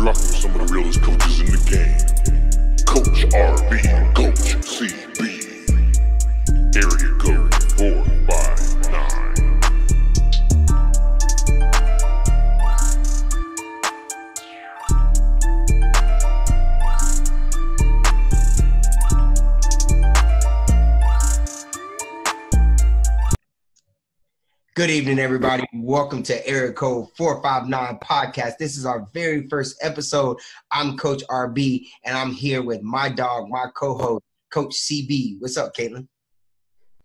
rocking with some of the realest coaches in the game. Coach RB and Coach CB. Area code 459. Good evening, everybody. Welcome to Area Code 459 podcast. This is our very first episode. I'm Coach RB, and I'm here with my dog, my co-host, Coach CB. What's up, Caitlin?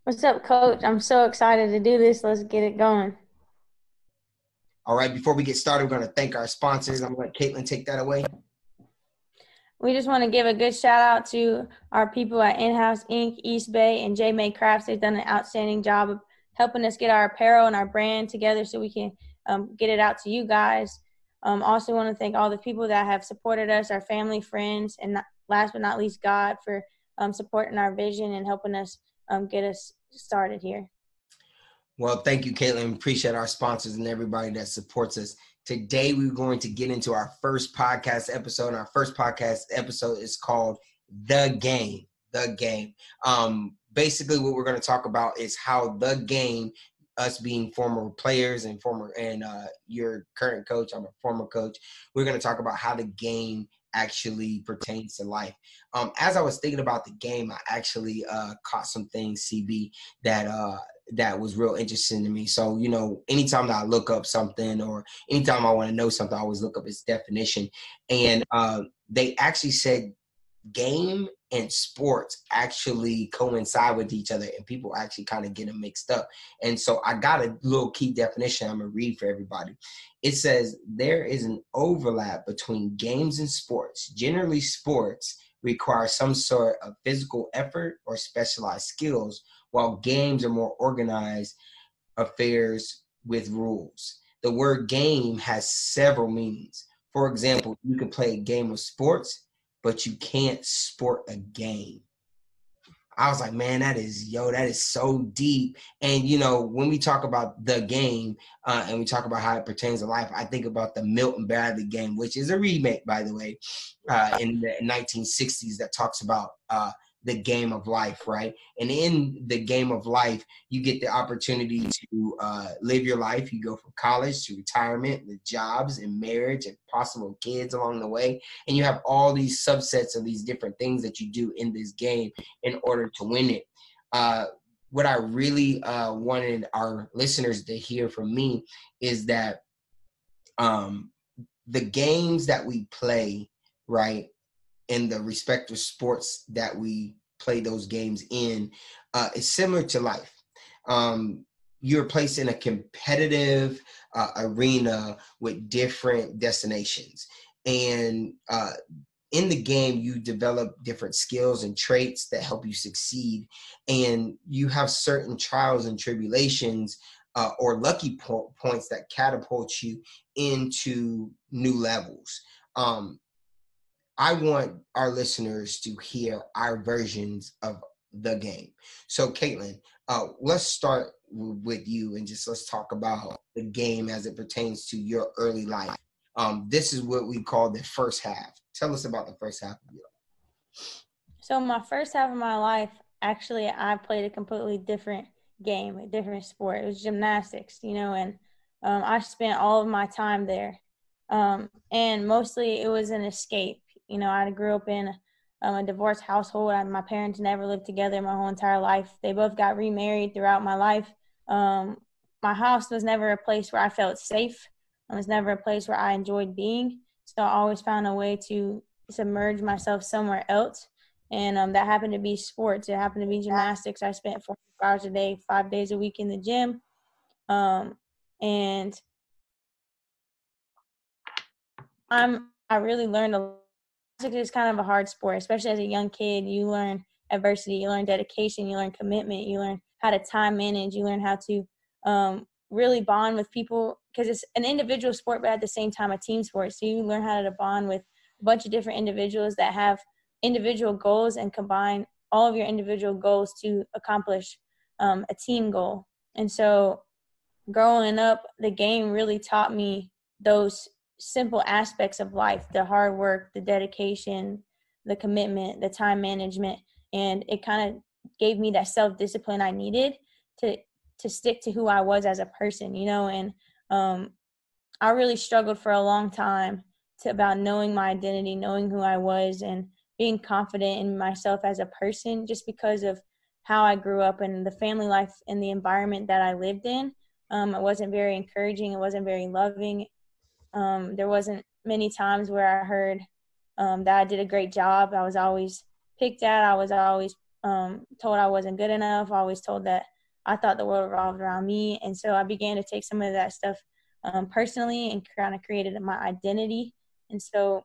What's up, Coach? I'm so excited to do this. Let's get it going. All right, before we get started, we're going to thank our sponsors. I'm going to let Caitlin take that away. We just want to give a good shout out to our people at In-House Inc., East Bay, and J May Crafts. They've done an outstanding job of helping us get our apparel and our brand together so we can get it out to you guys. Also want to thank all the people that have supported us, our family, friends, and last but not least, God, for supporting our vision and helping us get us started here. Well, thank you, Caitlin. Appreciate our sponsors and everybody that supports us. Today, we're going to get into our first podcast episode. And our first podcast episode is called The Game. The Game. Basically, what we're going to talk about is how the game, us being former players and your current coach, I'm a former coach, we're going to talk about how the game actually pertains to life. As I was thinking about the game, I actually caught some things, CB, that was real interesting to me. So, anytime that I look up something or anytime I want to know something, I always look up its definition. And they actually said game and sports actually coincide with each other, and people actually kind of get them mixed up. And so I got a little key definition I'm going to read for everybody. It says there is an overlap between games and sports. Generally, sports require some sort of physical effort or specialized skills, while games are more organized affairs with rules. The word game has several meanings. For example, you can play a game of sports, but you can't sport a game. I was like, man, that is so deep. And, when we talk about the game and we talk about how it pertains to life, I think about the Milton Bradley game, which is a remake, by the way, in the 1960s that talks about the game of life, right? And in the game of life, you get the opportunity to live your life. You go from college to retirement with jobs and marriage and possible kids along the way. And you have all these subsets of these different things that you do in this game in order to win it. What I really wanted our listeners to hear from me is that the games that we play, right, in the respective sports that we play those games in, is similar to life. You're placed in a competitive arena with different destinations. And in the game, you develop different skills and traits that help you succeed. And you have certain trials and tribulations or lucky points that catapult you into new levels. I want our listeners to hear our versions of the game. So, Caitlin, let's start with you and let's talk about the game as it pertains to your early life. This is what we call the first half. Tell us about the first half of your life. So my first half of my life, actually, I played a completely different game, a different sport. It was gymnastics, and I spent all of my time there. And mostly it was an escape. I grew up in a divorced household. My parents never lived together my whole entire life. They both got remarried throughout my life. My house was never a place where I felt safe. It was never a place where I enjoyed being. So I always found a way to submerge myself somewhere else. And that happened to be sports. It happened to be gymnastics. I spent 4 hours a day, 5 days a week in the gym. And I really learned a lot. It's kind of a hard sport, especially as a young kid. You learn adversity, you learn dedication, you learn commitment, you learn how to time manage, you learn how to really bond with people, because it's an individual sport, but at the same time a team sport. So you learn how to bond with a bunch of different individuals that have individual goals and combine all of your individual goals to accomplish a team goal. And so growing up, the game really taught me those simple aspects of life, the hard work, the dedication, the commitment, the time management. And it kind of gave me that self-discipline I needed to stick to who I was as a person, and I really struggled for a long time about knowing my identity, knowing who I was, and being confident in myself as a person, just because of how I grew up and the family life and the environment that I lived in. It wasn't very encouraging. It wasn't very loving. There wasn't many times where I heard that I did a great job. I was always picked at. I was always told I wasn't good enough. I was told that I thought the world revolved around me. And so I began to take some of that stuff personally and kind of created my identity. And so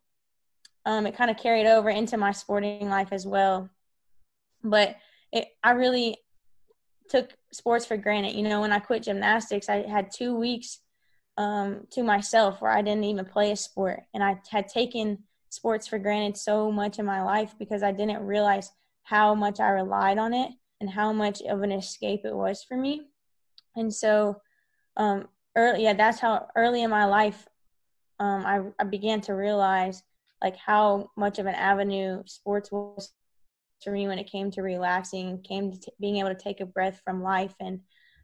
it kind of carried over into my sporting life as well. But I really took sports for granted. When I quit gymnastics, I had 2 weeks to myself where I didn't even play a sport. And I had taken sports for granted so much in my life because I didn't realize how much I relied on it and how much of an escape it was for me. And so that's how early in my life I began to realize like how much of an avenue sports was for me when it came to relaxing, came to being able to take a breath from life. And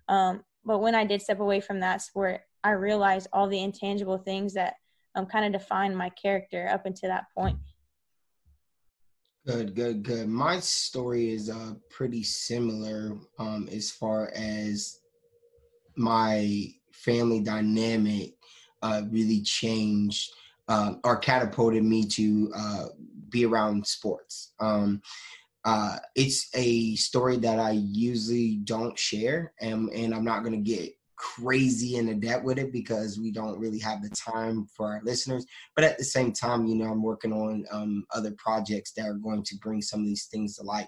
but when I did step away from that sport, I realized all the intangible things that kind of defined my character up until that point. Good. My story is pretty similar as far as my family dynamic really changed or catapulted me to be around sports. It's a story that I usually don't share, and I'm not going to get crazy into depth with it because we don't really have the time for our listeners. But at the same time, I'm working on other projects that are going to bring some of these things to light.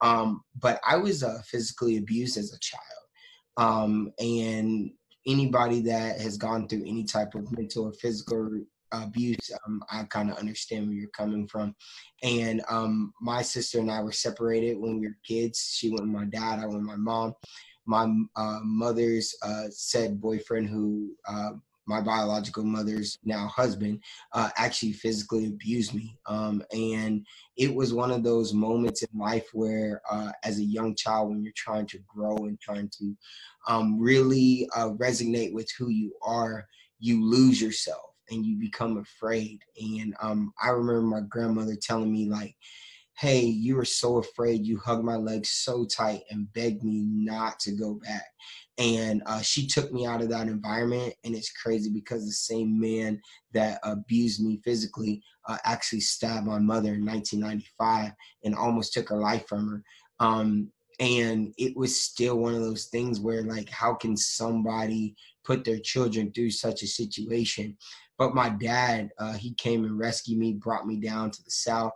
But I was physically abused as a child. And anybody that has gone through any type of mental or physical abuse, I kind of understand where you're coming from. And my sister and I were separated when we were kids. She went with my dad, I went with my mom. My mother's said boyfriend, who my biological mother's now husband, actually physically abused me. And it was one of those moments in life where, as a young child, when you're trying to grow and trying to really resonate with who you are, you lose yourself and you become afraid. And I remember my grandmother telling me, like, hey, you were so afraid, you hugged my legs so tight and begged me not to go back. And she took me out of that environment. And it's crazy because the same man that abused me physically actually stabbed my mother in 1995 and almost took her life from her. And it was still one of those things where, like, how can somebody put their children through such a situation? But my dad, he came and rescued me, brought me down to the South.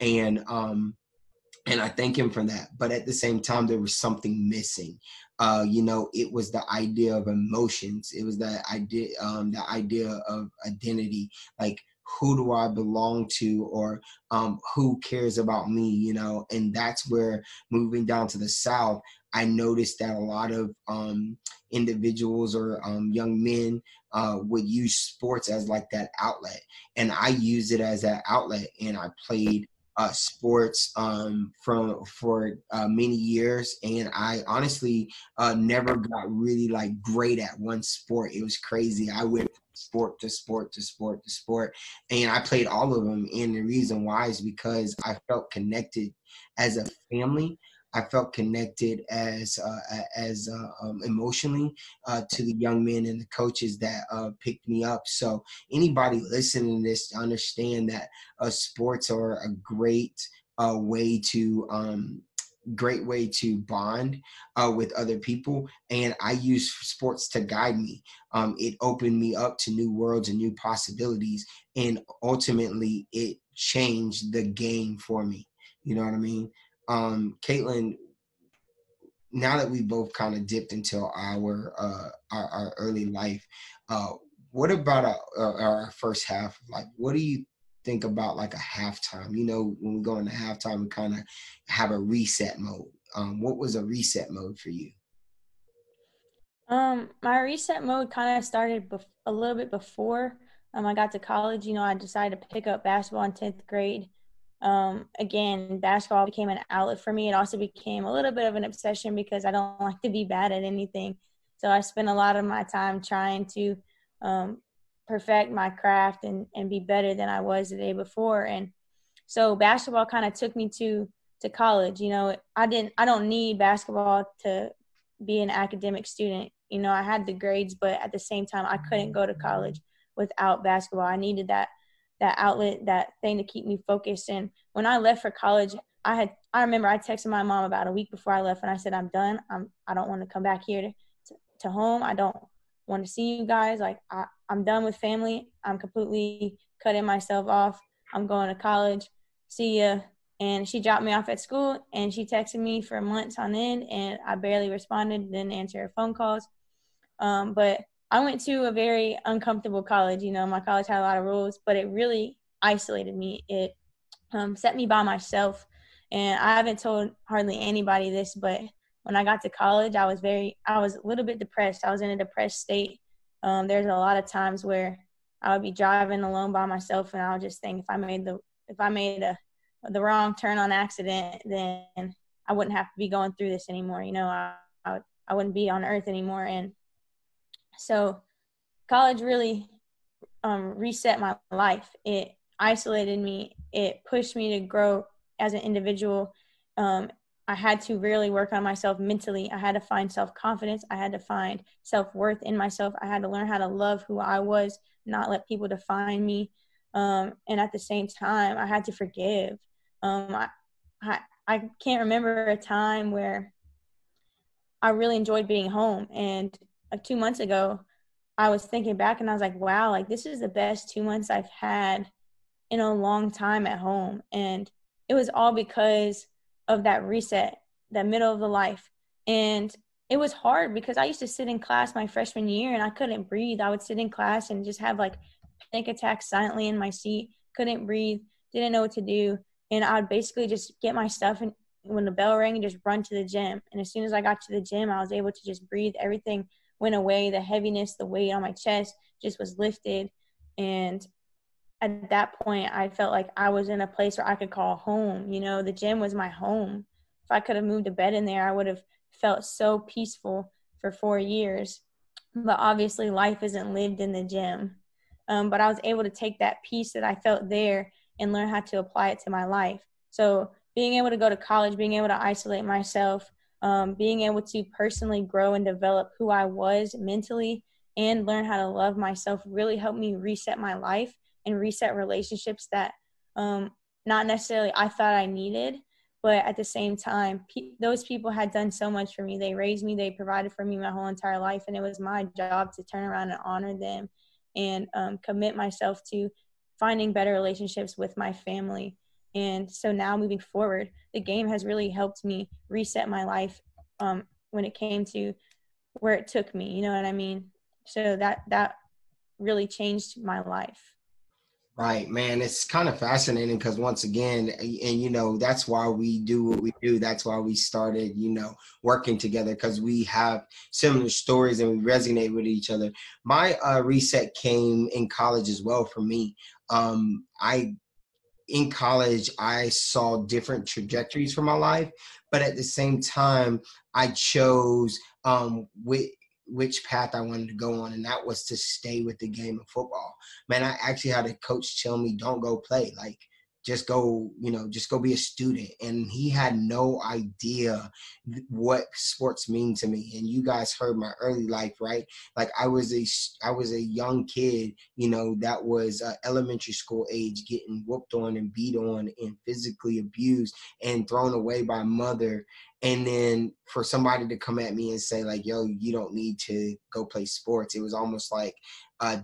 And I thank him for that. But at the same time, there was something missing. It was the idea of emotions. It was the idea of identity. Like, who do I belong to, or who cares about me? And that's where, moving down to the South, I noticed that a lot of individuals or young men would use sports as like that outlet, and I used it as that outlet, and I played sports for many years, and I honestly never got really like great at one sport. It was crazy. I went from sport to sport to sport to sport, and I played all of them. And the reason why is because I felt connected as a family. I felt connected as emotionally to the young men and the coaches that picked me up. So anybody listening to this, understand that sports are a great way to bond with other people, and I use sports to guide me. It opened me up to new worlds and new possibilities, and ultimately it changed the game for me. You know what I mean? Caitlin, now that we both kind of dipped into our early life, uh, what about our first half? Like, what do you think about like a halftime? When we go into halftime, we kind of have a reset mode. What was a reset mode for you? My reset mode kind of started a little bit before I got to college, I decided to pick up basketball in 10th grade. Again, basketball became an outlet for me. It also became a little bit of an obsession because I don't like to be bad at anything. So I spent a lot of my time trying to perfect my craft and be better than I was the day before. And so basketball kind of took me to college. I don't need basketball to be an academic student. I had the grades, but at the same time, I couldn't go to college without basketball. I needed that outlet, that thing to keep me focused. And when I left for college, I remember I texted my mom about a week before I left, and I said, I'm done. I don't want to come back here to home. I don't want to see you guys. Like, I'm done with family. I'm completely cutting myself off. I'm going to college. See ya. And she dropped me off at school, and she texted me for months on end, and I barely responded, didn't answer her phone calls. But I went to a very uncomfortable college. My college had a lot of rules, but it really isolated me. It set me by myself. And I haven't told hardly anybody this, but when I got to college, I was a little bit depressed. I was in a depressed state. There's a lot of times where I would be driving alone by myself, and I would just think, if I made the wrong turn on accident, then I wouldn't have to be going through this anymore. I wouldn't be on earth anymore. And so college really reset my life. It isolated me. It pushed me to grow as an individual. I had to really work on myself mentally. I had to find self-confidence. I had to find self-worth in myself. I had to learn how to love who I was, not let people define me. And at the same time, I had to forgive. I can't remember a time where I really enjoyed being home. And 2 months ago, I was thinking back and I was like, wow, like this is the best 2 months I've had in a long time at home. And it was all because of that reset, that middle of the life. And it was hard because I used to sit in class my freshman year and I couldn't breathe. I would sit in class and just have like panic attacks silently in my seat, couldn't breathe, didn't know what to do. And I would basically just get my stuff and when the bell rang and just run to the gym. And as soon as I got to the gym, I was able to just breathe. Everything went away. The heaviness, the weight on my chest just was lifted. And at that point, I felt like I was in a place where I could call home. The gym was my home. If I could have moved a bed in there, I would have felt so peaceful for 4 years. But obviously, life isn't lived in the gym. But I was able to take that peace that I felt there and learn how to apply it to my life. So being able to go to college, being able to isolate myself, being able to personally grow and develop who I was mentally and learn how to love myself really helped me reset my life and reset relationships that not necessarily I thought I needed, but at the same time, those people had done so much for me. They raised me, they provided for me my whole entire life, and it was my job to turn around and honor them and commit myself to finding better relationships with my family. And so now moving forward, the game has really helped me reset my life when it came to where it took me, you know what I mean? So that really changed my life. Right, man. It's kind of fascinating because once again, and that's why we do what we do. That's why we started, working together because we have similar stories and we resonate with each other. My reset came in college as well for me. In college, I saw different trajectories for my life, but at the same time, I chose which path I wanted to go on, and that was to stay with the game of football. Man, I actually had a coach tell me, "Don't go play. Like, just go be a student." And he had no idea what sports mean to me. And you guys heard my early life, right? Like I was a young kid, that was elementary school age, getting whooped on and beat on and physically abused and thrown away by mother. And then for somebody to come at me and say like, yo, you don't need to go play sports. It was almost like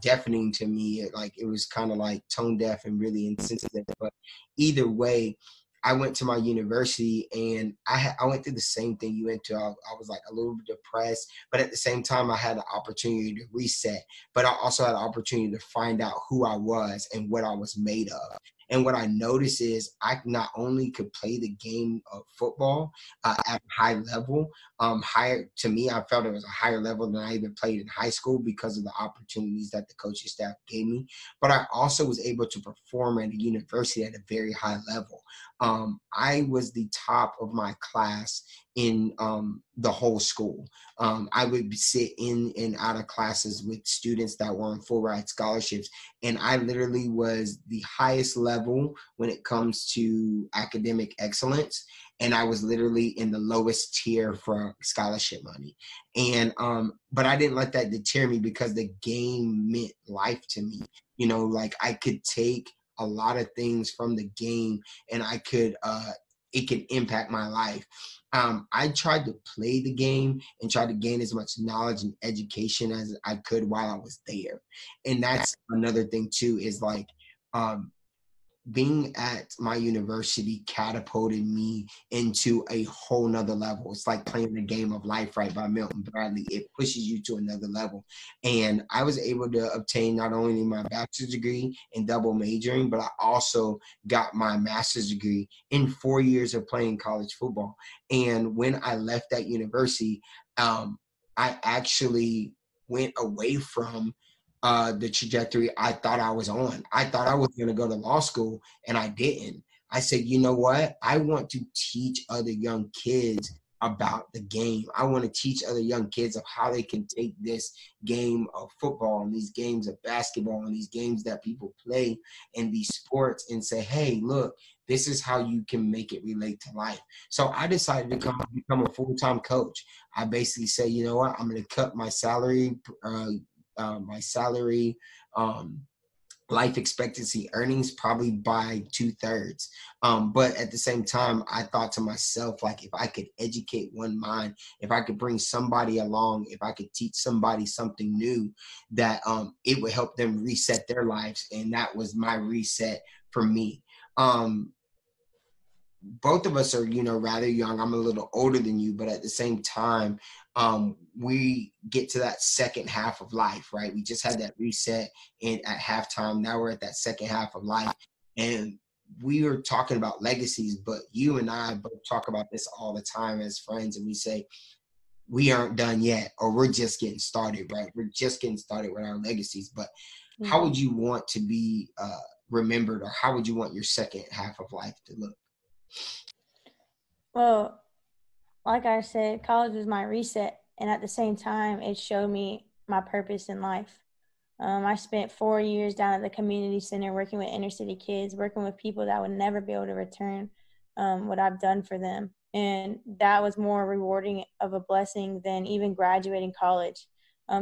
deafening to me. It was kind of like tone deaf and really insensitive. But either way, I went to my university and I went through the same thing you went to. I was like a little bit depressed, but at the same time, I had the opportunity to reset. But I also had the opportunity to find out who I was and what I was made of. And what I noticed is I not only could play the game of football at a high level, higher to me, I felt it was a higher level than I even played in high school because of the opportunities that the coaching staff gave me. But I also was able to perform at a university at a very high level. I was the top of my class in the whole school. I would sit in and out of classes with students that were on full ride scholarships. And I literally was the highest level when it comes to academic excellence. And I was literally in the lowest tier for scholarship money. And, but I didn't let that deter me because the game meant life to me. You know, like I could take a lot of things from the game and I could, it can impact my life. I tried to play the game and try to gain as much knowledge and education as I could while I was there. And that's another thing too, is like, being at my university catapulted me into a whole nother level. It's like playing the game of life, right, by Milton Bradley. It pushes you to another level. And I was able to obtain not only my bachelor's degree in double majoring, but I also got my master's degree in 4 years of playing college football. And when I left that university, I actually went away from the trajectory I thought I was on. I thought I was going to go to law school, and I didn't. I said, you know what? I want to teach other young kids about the game. I want to teach other young kids of how they can take this game of football and these games of basketball and these games that people play and these sports and say, hey, look, this is how you can make it relate to life. So I decided to become a full-time coach. I basically say, you know what? I'm going to cut my salary, life expectancy earnings probably by 2/3. But at the same time, I thought to myself, like, if I could educate one mind, if I could bring somebody along, if I could teach somebody something new, that it would help them reset their lives. And that was my reset for me. Both of us are, you know, rather young. I'm a little older than you, but at the same time, we get to that second half of life, right? We just had that reset at halftime. Now we're at that second half of life. And we were talking about legacies, but you and I both talk about this all the time as friends. And we say, we aren't done yet, or we're just getting started, right? We're just getting started with our legacies. But how would you want to be remembered, or how would you want your second half of life to look? Well, like I said, college was my reset, and at the same time, it showed me my purpose in life. I spent 4 years down at the community center working with inner city kids, working with people that would never be able to return what I've done for them. And that was more rewarding of a blessing than even graduating college,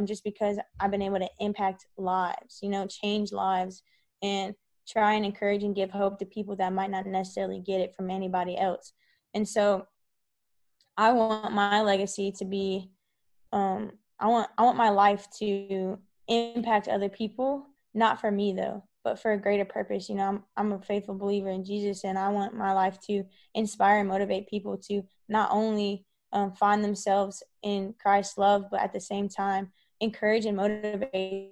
just because I've been able to impact lives, you know, change lives, and try and encourage and give hope to people that might not necessarily get it from anybody else. And so I want my legacy to be, I want my life to impact other people, not for me though, but for a greater purpose. You know, I'm a faithful believer in Jesus, and I want my life to inspire and motivate people to not only find themselves in Christ's love, but at the same time encourage and motivate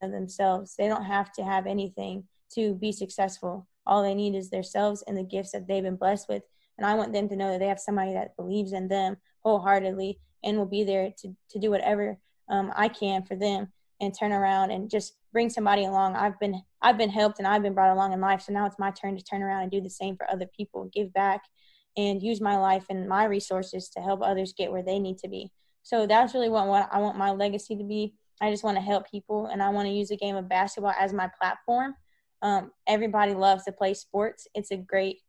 themselves. They don't have to have anything to be successful. All they need is themselves and the gifts that they've been blessed with. And I want them to know that they have somebody that believes in them wholeheartedly and will be there to do whatever I can for them, and turn around and just bring somebody along. I've been helped and I've been brought along in life. So now it's my turn to turn around and do the same for other people, give back, and use my life and my resources to help others get where they need to be. So that's really what I want my legacy to be. I just want to help people, and I want to use the game of basketball as my platform. Everybody loves to play sports. It's a great,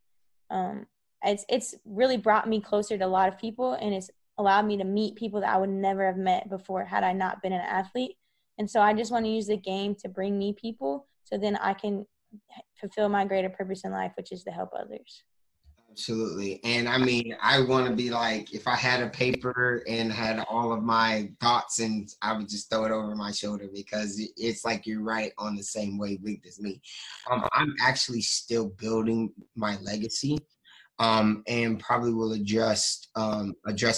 it's really brought me closer to a lot of people, and it's allowed me to meet people that I would never have met before had I not been an athlete. And so I just want to use the game to bring me people, so then I can fulfill my greater purpose in life, which is to help others. Absolutely. And I mean, I want to be like, if I had a paper and had all of my thoughts, and I would just throw it over my shoulder, because it's like you're right on the same wavelength as me. I'm actually still building my legacy. and probably will address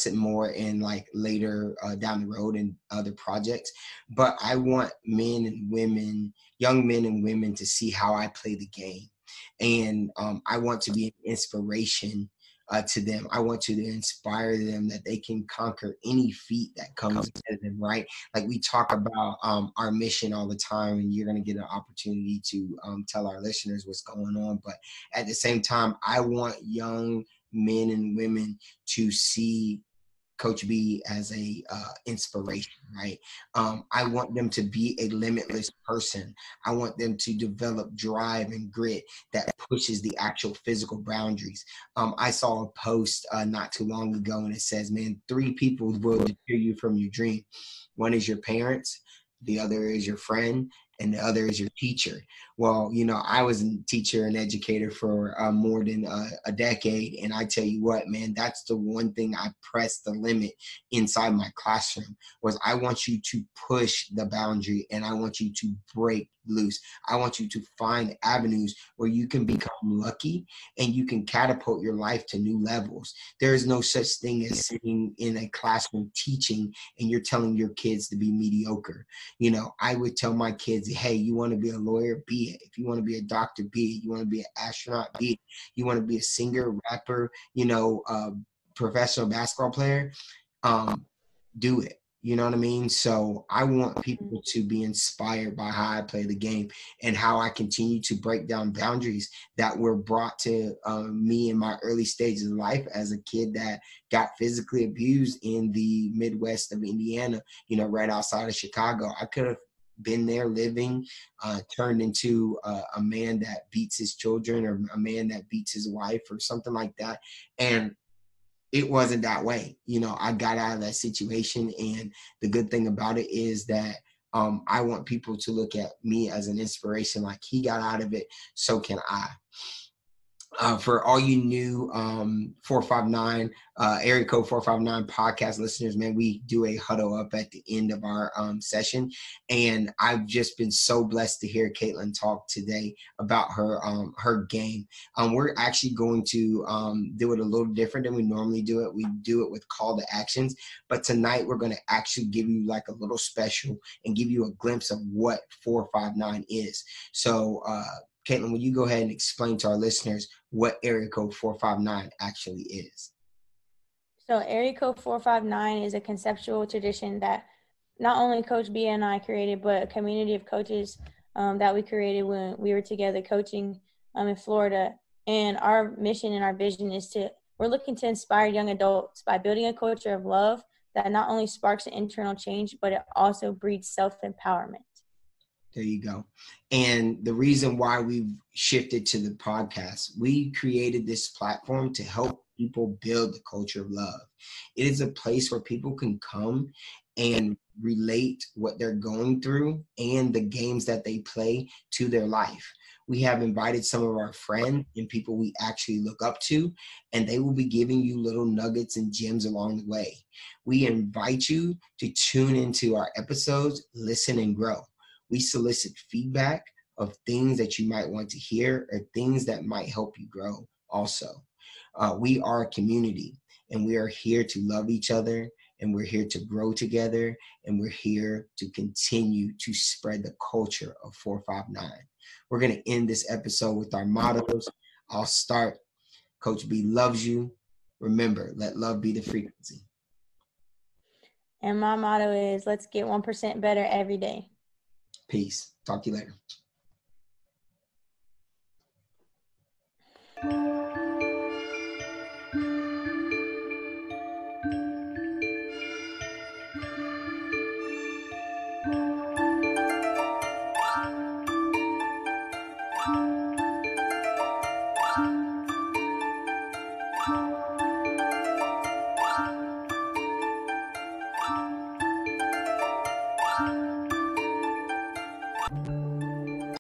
it more in like later down the road in other projects. But I want men and women, young men and women, to see how I play the game, and I want to be an inspiration to them. I want to inspire them that they can conquer any feat that comes to them, right? Like we talk about our mission all the time, and you're going to get an opportunity to tell our listeners what's going on. But at the same time, I want young men and women to see Coach B as a inspiration, right? I want them to be a limitless person. I want them to develop drive and grit that pushes the actual physical boundaries. I saw a post not too long ago, and it says, man, 3 people will deter you from your dream. One is your parents, the other is your friend, and the other is your teacher. Well, you know, I was a teacher and educator for more than a decade. And I tell you what, man, that's the one thing I pressed the limit inside my classroom was I want you to push the boundary and I want you to break loose. I want you to find avenues where you can become lucky and you can catapult your life to new levels. There is no such thing as sitting in a classroom teaching and you're telling your kids to be mediocre. You know, I would tell my kids, hey, you want to be a lawyer? Be it. If you want to be a doctor, be it. You want to be an astronaut? Be it. You want to be a singer, rapper, you know, professional basketball player? Do it. You know what I mean? So I want people to be inspired by how I play the game and how I continue to break down boundaries that were brought to me in my early stages of life as a kid that got physically abused in the Midwest of Indiana, you know, right outside of Chicago. I could have been there living, turned into a man that beats his children or a man that beats his wife or something like that. And it wasn't that way. You know, I got out of that situation. And the good thing about it is that I want people to look at me as an inspiration. Like he got out of it, so can I. For all you new 459 area code 459 podcast listeners, man, we do a huddle up at the end of our session, and I've just been so blessed to hear Caitlin talk today about her game. We're actually going to do it a little different than we normally do it. We do it with call to actions, but tonight we're going to actually give you like a little special and give you a glimpse of what 459 is. So Caitlin, will you go ahead and explain to our listeners what area code 459 actually is? So area code 459 is a conceptual tradition that not only Coach B and I created, but a community of coaches that we created when we were together coaching in Florida. And our mission and our vision is we're looking to inspire young adults by building a culture of love that not only sparks an internal change, but it also breeds self-empowerment. There you go. And the reason why we've shifted to the podcast, we created this platform to help people build the culture of love. It is a place where people can come and relate what they're going through and the games that they play to their life. We have invited some of our friends and people we actually look up to, and they will be giving you little nuggets and gems along the way. We invite you to tune into our episodes, listen and grow. We solicit feedback of things that you might want to hear or things that might help you grow also. We are a community, and we are here to love each other, and we're here to grow together, and we're here to continue to spread the culture of 459. We're going to end this episode with our mottos. I'll start. Coach B loves you. Remember, let love be the frequency. And my motto is, let's get 1% better every day. Peace. Talk to you later.